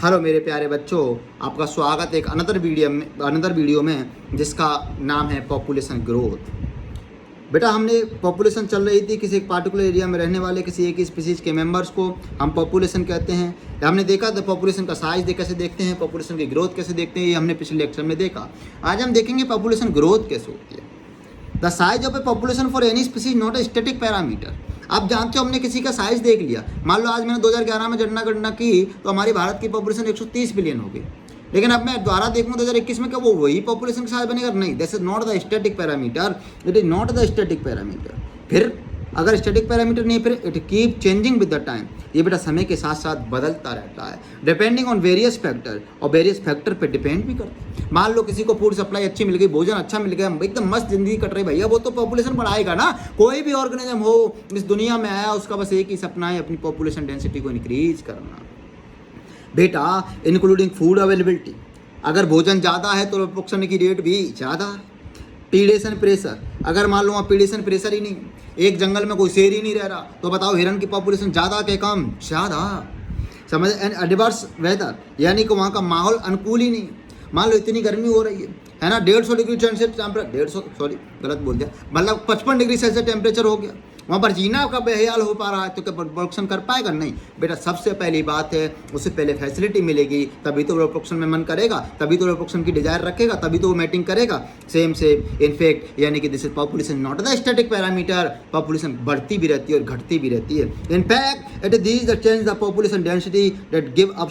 Hello मेरे प्यारे बच्चों, आपका स्वागत है एक अनदर वीडियो में जिसका नाम है पॉपुलेशन ग्रोथ। बेटा, हमने पॉपुलेशन चल रही थी किसी एक पार्टिकुलर एरिया में रहने वाले किसी एक स्पीसीज के मेंबर्स को हम पॉपुलेशन कहते हैं। हमने देखा था पॉपुलेशन का साइज कैसे देखते हैं, पॉपुलेशन की ग्रोथ कैसे देखते हैं, ये हमने पिछले लेक्चर में देखा। आज हम देखेंगे पॉपुलेशन ग्रोथ कैसे होती है। The size of A population for any species not a static parameter. आप जानते हो हमने किसी का साइज देख लिया, मान लो आज मैंने 2011 में जनगणना की तो हमारी भारत की पॉपुलेशन 130 बिलियन हो गई, लेकिन अब मैं दोबारा देखूँ 2021 में क्या वो वही पॉपुलेशन का साइज बनेगा? नहीं, this is not the static parameter, it is not the static parameter. फिर अगर स्टैटिक पैरामीटर नहीं, फिर it keep changing with the time. ये बेटा समय के साथ साथ बदलता रहता है डिपेंडिंग ऑन वेरियस फैक्टर, और वेरियस फैक्टर पे डिपेंड भी करता है। मान लो किसी को फूड सप्लाई अच्छी मिल गई, भोजन अच्छा मिल गया, एकदम मस्त जिंदगी कट रही भैया, वो तो पॉपुलेशन बढ़ाएगा ना। कोई भी ऑर्गेनिज्म हो इस दुनिया में आया, उसका बस एक ही सपना है, अपनी पॉपुलेशन डेंसिटी को इंक्रीज करना बेटा, इंक्लूडिंग फूड अवेलेबिलिटी। अगर भोजन ज़्यादा है तो रिप्रोडक्शन की रेट भी ज़्यादा। पीडेशन प्रेशर, अगर मान लो वहाँ पीडेशन प्रेशर ही नहीं, एक जंगल में कोई शेर ही नहीं रह रहा, तो बताओ हिरन की पॉपुलेशन ज़्यादा के कम? ज़्यादा। समझ। एंड एडवर्स वेदर, यानी कि वहाँ का माहौल अनुकूल ही नहीं। मान लो इतनी गर्मी हो रही है ना, 150 डिग्री सेल्सियस टेम्परेचर, मतलब 55 डिग्री सेल्सियस टेम्परेचर हो गया, वहाँ पर जीना का बेहाल हो पा रहा है, तो क्या प्रोडक्शन कर पाएगा? नहीं बेटा, सबसे पहली बात है उससे पहले फैसिलिटी मिलेगी, तभी तो प्रोडक्शन में मन करेगा, तभी तो प्रोडक्शन की डिजायर रखेगा, तभी तो वो मैटिंग करेगा। सेम इनफैक्ट, यानी कि this is population not the static parameter. Population बढ़ती भी रहती है और घटती भी रहती है। In fact it is the change the population density that give up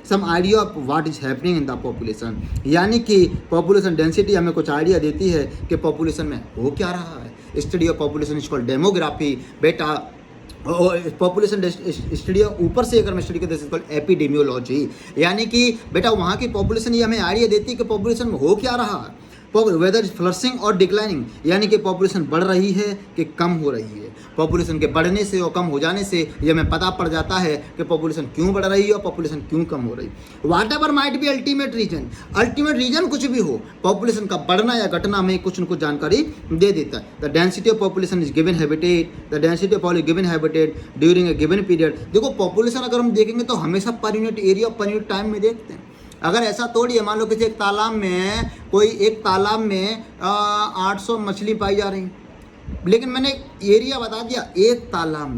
some idea of what is happening in the population. यानी कि पॉपुलेशन डेंसिटी हमें कुछ आइडिया देती है कि पॉपुलेशन में हो क्या रहा है। Study of population is called demography. बेटा, पॉपुलेशन स्टडी ऊपर से अगर मैं स्टडी करते हैं कॉल्ड एपिडेमियोलॉजी, यानी कि बेटा वहाँ की पॉपुलेशन ये हमें आइडिया देती है कि पॉपुलेशन में हो क्या रहा है। वेदर इज फ्लरिशिंग और डिक्लाइनिंग, यानी कि पॉपुलेशन बढ़ रही है कि कम हो रही है। पॉपुलेशन के बढ़ने से और कम हो जाने से ये हमें पता पड़ जाता है कि पॉपुलेशन क्यों बढ़ रही है और पॉपुलेशन क्यों कम हो रही है। Whatever might be ultimate reason कुछ भी हो, पॉपुलेशन का बढ़ना या घटना हमें कुछ न कुछ जानकारी दे देता है। The density of population is given habitat during a given period. देखो पॉपुलेशन अगर हम देखेंगे तो हमेशा per unit area per unit time में देखते हैं। अगर ऐसा थोड़ी है, मान लो किसी एक तालाब में 800 मछली पाई जा रही, लेकिन मैंने एरिया बता दिया, एक तालाब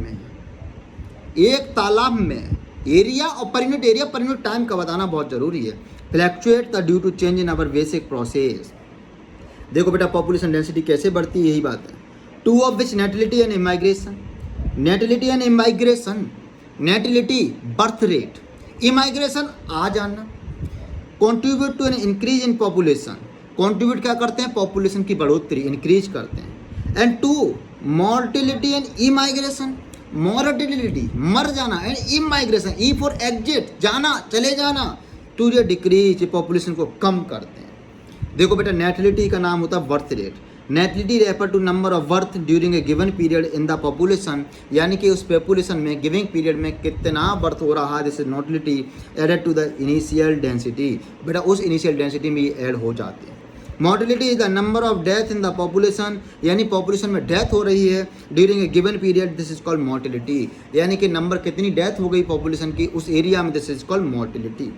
में एरिया और पर यूनिट टाइम का बताना बहुत जरूरी है। Fluctuate the due to change in our basic process. देखो बेटा, पॉपुलेशन डेंसिटी कैसे बढ़ती है, यही बात है। Two of which natality and immigration. Natality birth rate, immigration आ जाना, contribute to an increase in population. Contribute क्या करते हैं? पॉपुलेशन की बढ़ोतरी, इंक्रीज करते हैं। And two mortality and immigration. Mortality मर जाना, and immigration E for exit, जाना, चले जाना, टू ये डिक्रीज, पॉपुलेशन को कम करते हैं। देखो बेटा, नेटिलिटी का नाम होता है birth rate. Natality refer to number of birth during a given period in the population, यानी कि उस पॉपुलेशन में गिविंग पीरियड में कितना बर्थ हो रहा है। This is natality added to the initial density. बेटा, उस इनिशियल डेंसिटी में ये ऐड हो जाते हैं। Mortality is the number of death in the population, यानी पॉपुलेशन में डेथ हो रही है during a given period, this is called mortality. यानी कि नंबर कितनी डेथ हो गई पॉपुलेशन की उस एरिया में, this is called mortality.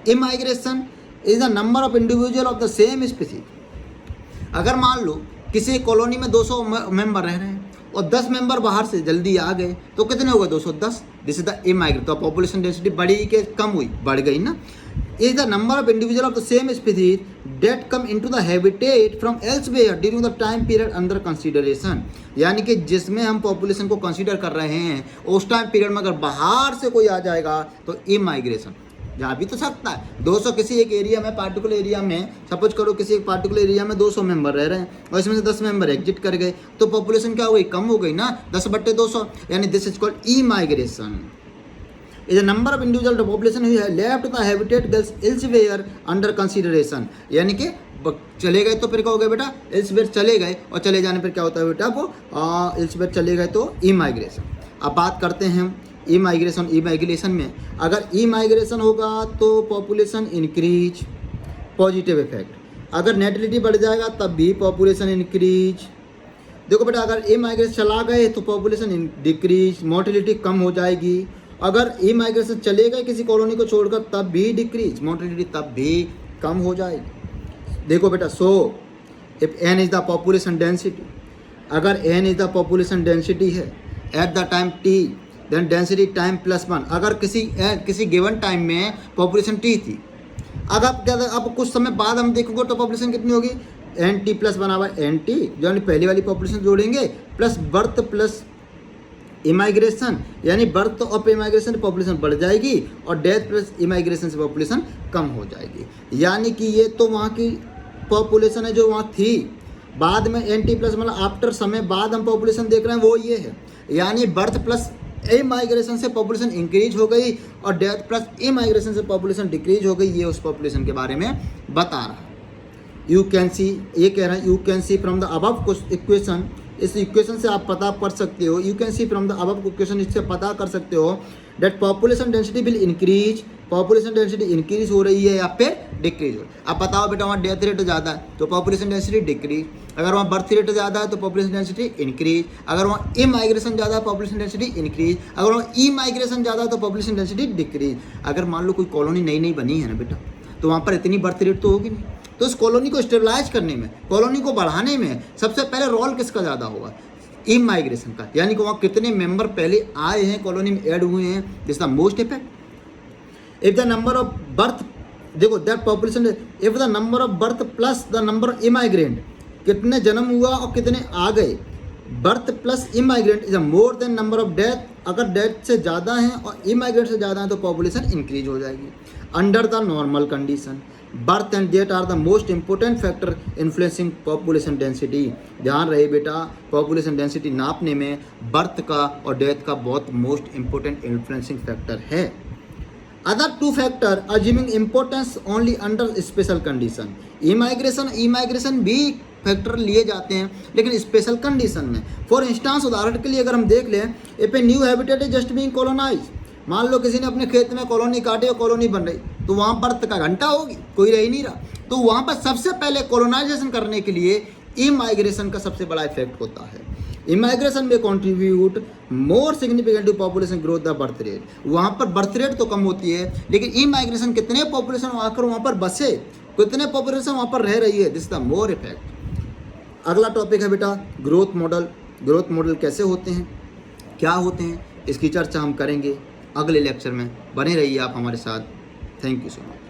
Immigration is the number of individual of the same species. अगर मान लो किसी कॉलोनी में 200 मेंबर रह रहे हैं और 10 मेंबर बाहर से जल्दी आ गए, तो कितने हो गए? 210। This is the immigrate. तो पॉपुलेशन डेंसिटी बढ़ी के कम हुई? बढ़ गई ना। Is the number of individual of the same species that come into the habitat from elsewhere during the time period under consideration, यानी कि जिसमें हम पॉपुलेशन को कंसीडर कर रहे हैं उस टाइम पीरियड में अगर बाहर से कोई आ जाएगा तो इमाइग्रेशन। जा भी तो सकता है। 200 किसी एक एरिया में, पार्टिकुलर एरिया में, सपोज करो किसी एक पार्टिकुलर एरिया में 200 मेंबर रह रहे हैं और इसमें से 10 मेंबर एग्जिट कर गए, तो पॉपुलेशन क्या हो गई? कम हो गई ना, 10/200, यानी this is called immigration. Is the number of individual population who have left the habitat elsewhere under consideration, यानी कि चले गए तो फिर क्या हो गया बेटा? एल्सवेयर चले गए, और चले जाने पर क्या होता है बेटा? वो एल्सवेयर चले गए तो इमाइग्रेशन। अब बात करते हैं हम इमाइग्रेशन में। अगर इमाइग्रेशन होगा तो पॉपुलेशन इंक्रीज, पॉजिटिव इफेक्ट। अगर नेटिलिटी बढ़ जाएगा तब भी पॉपुलेशन इंक्रीज। देखो बेटा, अगर इमाइग्रेशन चला गए तो पॉपुलेशन डिक्रीज, मोर्टिलिटी कम हो जाएगी, अगर इमाइग्रेशन चलेगा किसी कॉलोनी को छोड़कर तब भी डिक्रीज, मोर्टेलिटी तब भी कम हो जाएगी। देखो बेटा, so if n is the population density, अगर n is the population density है at the time t, then density time +1। अगर किसी गिवन टाइम में पॉपुलेशन t थी, अब कुछ समय बाद हम देखोगे तो पॉपुलेशन कितनी होगी, NT+1/NT, जो यानी पहली वाली पॉपुलेशन जोड़ेंगे प्लस बर्थ प्लस इमाइग्रेशन, यानी बर्थ ऑफ इमाइग्रेशन से पॉपुलेशन बढ़ जाएगी और डेथ प्लस इमाइग्रेशन से पॉपुलेशन कम हो जाएगी। यानी कि ये तो वहाँ की पॉपुलेशन है जो वहाँ थी, बाद में NT+ मतलब आफ्टर समय बाद हम पॉपुलेशन देख रहे हैं वो ये है, यानी बर्थ प्लस इमाइग्रेशन से पॉपुलेशन इंक्रीज हो गई और डेथ प्लस इमाइग्रेशन से पॉपुलेशन डिक्रीज हो गई। ये उस पॉपुलेशन के बारे में बता रहा है। यू कैन सी, ये कह रहा है you can see from the above equation, इस इक्वेशन से आप पता कर सकते हो, you can see from the above equation, इससे पता कर सकते हो that population density will increase, population density increase हो रही है या फिर डिक्रीज हो। अब बताओ बेटा, वहाँ डेथ रेट ज़्यादा है तो पॉपुलेशन डेंसिटी डिक्रीज, अगर वहाँ बर्थ रेट ज़्यादा है तो पॉपुलेशन डेंसिटी इंक्रीज, अगर वहाँ इमाइग्रेशन ज़्यादा है पॉपुलेशन डेंसिटी इंक्रीज, अगर वहाँ इमाइग्रेशन ज़्यादा है तो पॉपुलेशन डेंसिटी डिक्रीज। अगर मान लो कोई कॉलोनी नई नई बनी है ना बेटा, तो वहाँ पर इतनी बर्थ रेट तो होगी नहीं, तो उस कॉलोनी को स्टेबलाइज करने में, कॉलोनी को बढ़ाने में सबसे पहले रोल किसका ज़्यादा होगा, इमाइग्रेशन का। यानी कि वहाँ कितने मेंबर पहले आए हैं, कॉलोनी में ऐड हुए हैं, this the most effect. If the number of birth, देखो that population, if the number of birth plus the number of immigrant, कितने जन्म हुआ और कितने आ गए, birth plus immigrant is a more than number of death, अगर death से ज़्यादा हैं और इमाइग्रेंट से ज़्यादा हैं तो पॉपुलेशन इंक्रीज हो जाएगी। Under the normal condition, birth and death are the most important factor influencing population density. ध्यान रहे बेटा, पॉपुलेशन डेंसिटी नापने में बर्थ का और डेथ का बहुत मोस्ट इंपॉर्टेंट इन्फ्लुएंसिंग फैक्टर है। Other two factor assuming importance only under special condition, immigration भी फैक्टर लिए जाते हैं लेकिन स्पेशल कंडीशन में। फॉर इंस्टांस, उदाहरण के लिए अगर हम देख लें, if a new habitat is just being colonise, मान लो किसी ने अपने खेत में कॉलोनी काटी और कॉलोनी बन रही, तो वहाँ बर्थ का घंटा होगी, कोई रह ही नहीं रहा, तो वहाँ पर सबसे पहले कॉलोनाइजेशन करने के लिए इमाइग्रेशन का सबसे बड़ा इफेक्ट होता है। इमाइग्रेशन में contribute more significant to population growth the birth rate, वहाँ पर बर्थ रेट तो कम होती है लेकिन इमाइग्रेशन कितने पॉपुलेशन आकर वहाँ पर बसे, कितने पॉपुलेशन वहाँ पर रह रही है, दिस द मोर इफेक्ट। अगला टॉपिक है बेटा ग्रोथ मॉडल। ग्रोथ मॉडल कैसे होते हैं, क्या होते हैं, इसकी चर्चा हम करेंगे अगले लेक्चर में। बने रहिए आप हमारे साथ। Thank you so much.